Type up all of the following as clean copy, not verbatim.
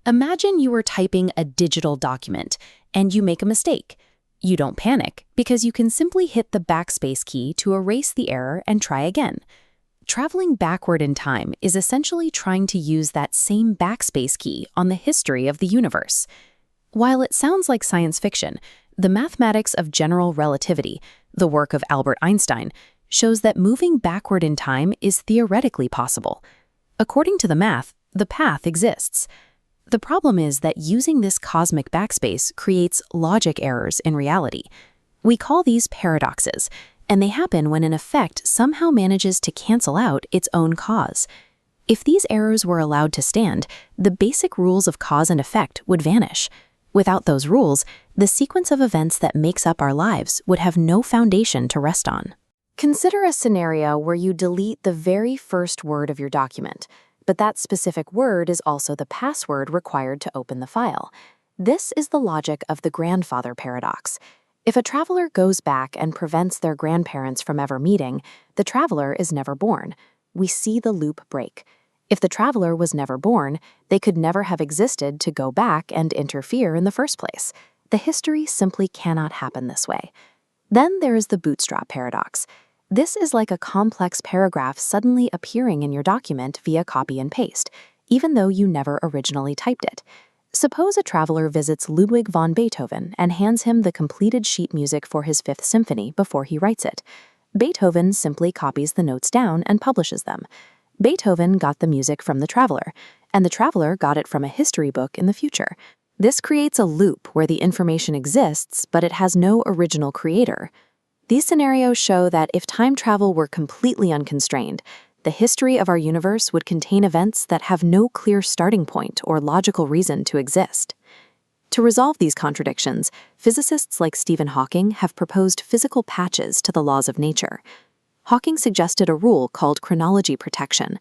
Imagine you were typing a digital document and you make a mistake. You don't panic because you can simply hit the backspace key to erase the error and try again. Traveling backward in time is essentially trying to use that same backspace key on the history of the universe. While it sounds like science fiction, the mathematics of general relativity, the work of Albert Einstein, shows that moving backward in time is theoretically possible. According to the math, the path exists. The problem is that using this cosmic backspace creates logic errors in reality. We call these paradoxes, and they happen when an effect somehow manages to cancel out its own cause. If these errors were allowed to stand, the basic rules of cause and effect would vanish. Without those rules, the sequence of events that makes up our lives would have no foundation to rest on. Consider a scenario where you delete the very first word of your document, but that specific word is also the password required to open the file. This is the logic of the grandfather paradox. If a traveler goes back and prevents their grandparents from ever meeting, the traveler is never born. We see the loop break. If the traveler was never born, they could never have existed to go back and interfere in the first place. The history simply cannot happen this way. Then there is the bootstrap paradox. This is like a complex paragraph suddenly appearing in your document via copy and paste, even though you never originally typed it. Suppose a traveler visits Ludwig von Beethoven and hands him the completed sheet music for his Fifth Symphony before he writes it. Beethoven simply copies the notes down and publishes them. Beethoven got the music from the traveler, and the traveler got it from a history book in the future. This creates a loop where the information exists, but it has no original creator. These scenarios show that if time travel were completely unconstrained, the history of our universe would contain events that have no clear starting point or logical reason to exist. To resolve these contradictions, physicists like Stephen Hawking have proposed physical patches to the laws of nature. Hawking suggested a rule called chronology protection.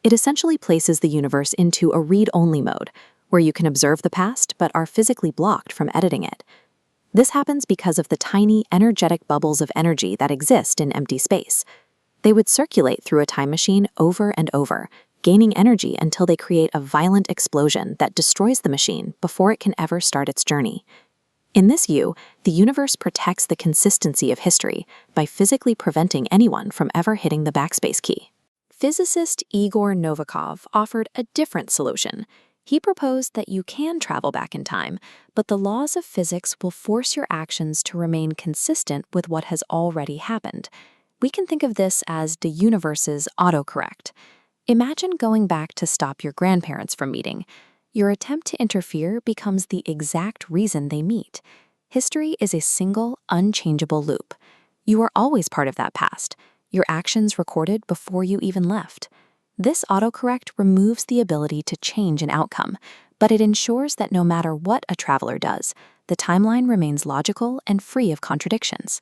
It essentially places the universe into a read-only mode, where you can observe the past but are physically blocked from editing it. This happens because of the tiny, energetic bubbles of energy that exist in empty space. They would circulate through a time machine over and over, gaining energy until they create a violent explosion that destroys the machine before it can ever start its journey. In this view, the universe protects the consistency of history by physically preventing anyone from ever hitting the backspace key. Physicist Igor Novikov offered a different solution. He proposed that you can travel back in time, but the laws of physics will force your actions to remain consistent with what has already happened. We can think of this as the universe's autocorrect. Imagine going back to stop your grandparents from meeting. Your attempt to interfere becomes the exact reason they meet. History is a single, unchangeable loop. You are always part of that past, your actions recorded before you even left. This autocorrect removes the ability to change an outcome, but it ensures that no matter what a traveler does, the timeline remains logical and free of contradictions.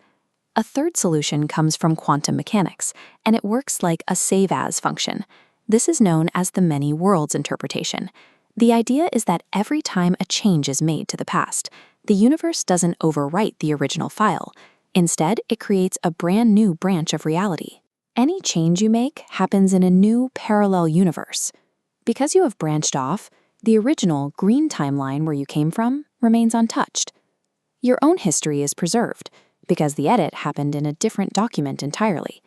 A third solution comes from quantum mechanics, and it works like a save-as function. This is known as the many worlds interpretation. The idea is that every time a change is made to the past, the universe doesn't overwrite the original file. Instead, it creates a brand new branch of reality. Any change you make happens in a new parallel universe. Because you have branched off, the original green timeline where you came from remains untouched. Your own history is preserved, because the edit happened in a different document entirely.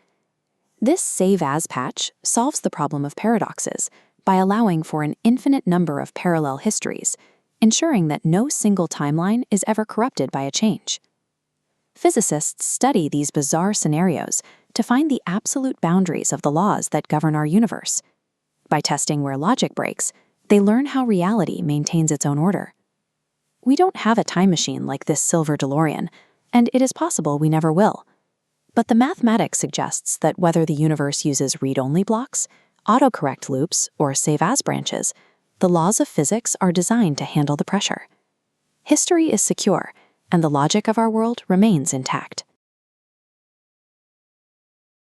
This save-as patch solves the problem of paradoxes by allowing for an infinite number of parallel histories, ensuring that no single timeline is ever corrupted by a change. Physicists study these bizarre scenarios to find the absolute boundaries of the laws that govern our universe. By testing where logic breaks, they learn how reality maintains its own order. We don't have a time machine like this silver DeLorean, and it is possible we never will. But the mathematics suggests that whether the universe uses read-only blocks, autocorrect loops, or save-as branches, the laws of physics are designed to handle the pressure. History is secure, and the logic of our world remains intact.